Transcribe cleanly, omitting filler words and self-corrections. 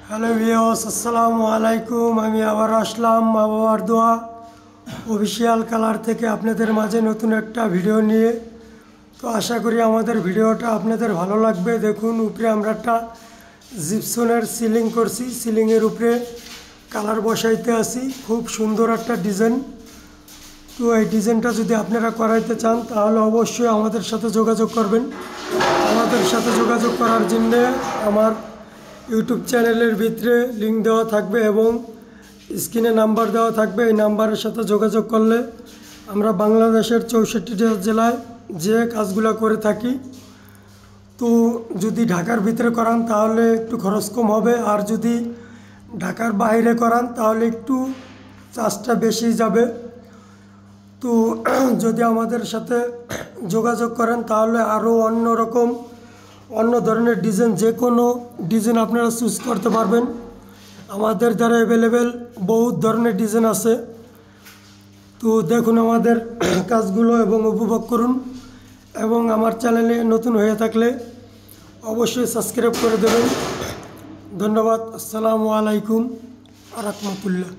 Hello viewers, আসসালামু আলাইকুম। আমি আবার আসলাম মা বাবার দোয়া অফিসিয়াল কালার থেকে আপনাদের মাঝে নতুন একটা ভিডিও নিয়ে। তো আশা করি আমাদের ভিডিওটা আপনাদের ভালো লাগবে। দেখুন, উপরে আমরা একটা জিপসনের সিলিং করছি, সিলিংয়ের উপরে কালার বসাইতে আসি। খুব সুন্দর একটা ডিজাইন। তো এই ডিজাইনটা যদি আপনারা করাইতে চান তাহলে অবশ্যই আমাদের সাথে যোগাযোগ করবেন। আমাদের সাথে যোগাযোগ করার জন্যে আমার ইউটিউব চ্যানেলের ভিতরে লিঙ্ক দেওয়া থাকবে এবং স্ক্রিনে নাম্বার দেওয়া থাকবে। এই নাম্বারের সাথে যোগাযোগ করলে আমরা বাংলাদেশের 64টা জেলায় যে কাজগুলো করে থাকি। তো যদি ঢাকার ভিতরে করান তাহলে একটু খরচ কম হবে, আর যদি ঢাকার বাইরে করান তাহলে একটু চার্জটা বেশি যাবে। তো যদি আমাদের সাথে যোগাযোগ করেন তাহলে আরও অন্য ধরনের ডিজাইন, যে কোনো ডিজাইন আপনারা চুজ করতে পারবেন। আমাদের দ্বারা অ্যাভেলেবেল বহুত ধরনের ডিজাইন আছে। তো দেখুন আমাদের কাজগুলো এবং উপভোগ করুন। এবং আমার চ্যানেলে নতুন হয়ে থাকলে অবশ্যই সাবস্ক্রাইব করে দেবেন। ধন্যবাদ। আসসালামু আলাইকুম ওয়া রাহমাতুল্লাহ।